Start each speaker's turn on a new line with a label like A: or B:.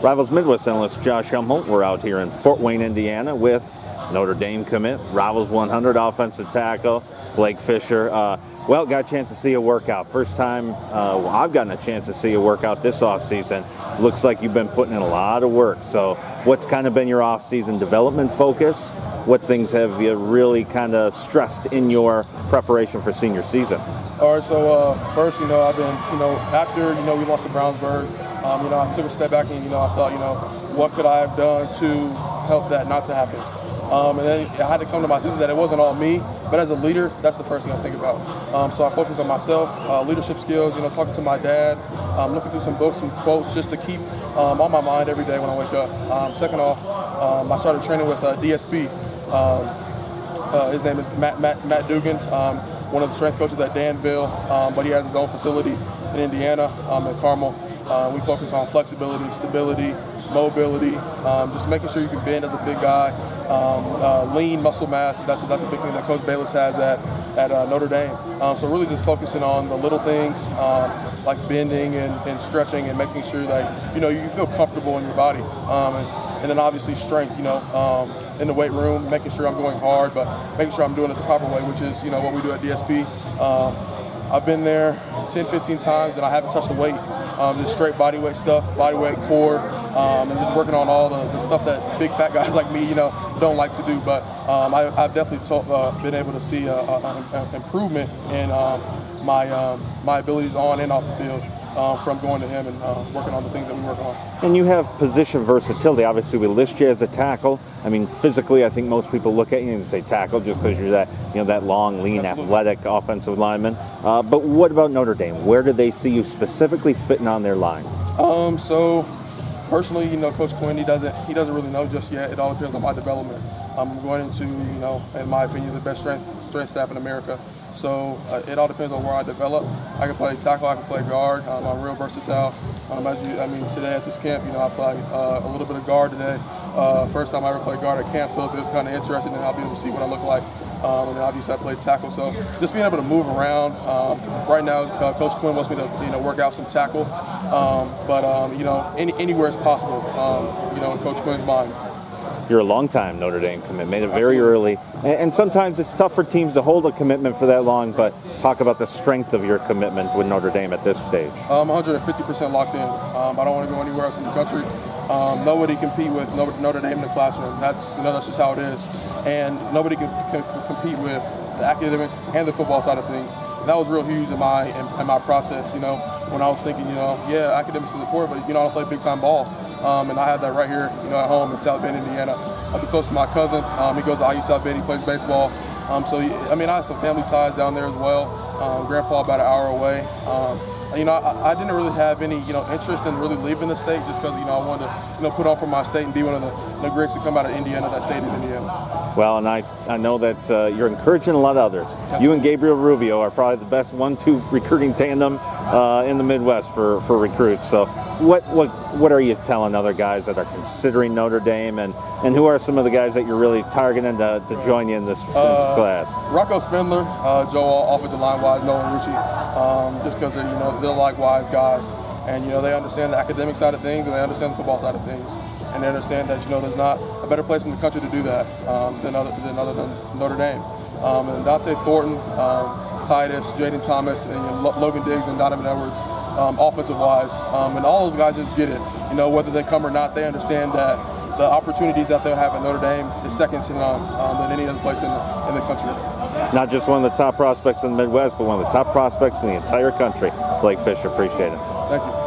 A: Rivals Midwest analyst Josh Helmholdt. We're out here in Fort Wayne, Indiana with Notre Dame commit, Rivals 100 offensive tackle, Blake Fisher. Got a chance to see a workout. First time I've gotten a chance to see a workout this offseason. Looks like you've been putting in a lot of work. So what's kind of been your offseason development focus? What things have you really kind of stressed in your preparation for senior season?
B: All right, so first, I've been, after, we lost to Brownsburg, I took a step back and, I thought, what could I have done to help that not to happen? And then I had to come to my senses that it wasn't all me, but as a leader, that's the first thing I think about. So I focused on myself, leadership skills, talking to my dad, looking through some books, some quotes, just to keep on my mind every day when I wake up. Second off, I started training with DSP. His name is Matt Dugan, one of the strength coaches at Danville, but he has his own facility in Indiana, in Carmel. We focus on flexibility, stability, mobility, just making sure you can bend as a big guy, lean muscle mass. That's a big thing that Coach Bayless has at Notre Dame. So really just focusing on the little things like bending and stretching and making sure that you feel comfortable in your body. And then obviously strength, in the weight room, making sure I'm going hard, but making sure I'm doing it the proper way, which is, what we do at DSP. I've been there 10, 15 times and I haven't touched the weight. Just straight body weight stuff, body weight, core, and just working on all the stuff that big fat guys like me, don't like to do. But I've definitely been able to see an improvement in my abilities on and off the field. From going to him and working on the things that we work on.
A: And you have position versatility. Obviously, we list you as a tackle. I mean, physically, I think most people look at you and say tackle just because you're that long, lean,
B: Absolutely.
A: athletic offensive lineman. But what about Notre Dame? Where do they see you specifically fitting on their line?
B: So personally, Coach Quinn, he doesn't really know just yet. It all depends on my development. I'm going into, in my opinion, the best strength staff in America. So it all depends on where I develop. I can play tackle, I can play guard. I'm real versatile. Today at this camp, I play a little bit of guard today. First time I ever played guard at camp, so it's kind of interesting, and I'll be able to see what I look like. And then obviously I play tackle, so just being able to move around. Right now, Coach Quinn wants me to work out some tackle, but anywhere is possible. In Coach Quinn's mind.
A: You're a long-time Notre Dame commit, made it very early. And sometimes it's tough for teams to hold a commitment for that long, but talk about the strength of your commitment with Notre Dame at this stage.
B: I'm 150% locked in. I don't want to go anywhere else in the country. Nobody compete with Notre Dame in the classroom. That's just how it is. And nobody can compete with the academics and the football side of things. And that was real huge in my process, when I was thinking, academics is important, but, I play big-time ball. And I have that right here, at home in South Bend, Indiana. I'll be close to my cousin. He goes to IU South Bend. He plays baseball. I have some family ties down there as well. Grandpa about an hour away. I didn't really have any, interest in really leaving the state just because, I wanted to, put on for my state and be one of the greats to come out of Indiana, that state in Indiana.
A: Well, and I know that you're encouraging a lot of others. You and Gabriel Rubio are probably the best 1-2 recruiting tandem in the Midwest for recruits. So what are you telling other guys that are considering Notre Dame, and who are some of the guys that you're really targeting to join you in this class?
B: Rocco Spindler, Joel, offensive line-wise, Nolan Rucci, just because they're likewise guys. And, they understand the academic side of things, and they understand the football side of things. And they understand that, there's not a better place in the country to do that than Notre Dame. And Dante Thornton, Titus, Jaden Thomas, and Logan Diggs and Donovan Edwards, offensive-wise. And all those guys just get it. Whether they come or not, they understand that the opportunities that they'll have at Notre Dame is second to none than any other place in the country.
A: Not just one of the top prospects in the Midwest, but one of the top prospects in the entire country. Blake Fisher, appreciate it.
B: Thank you.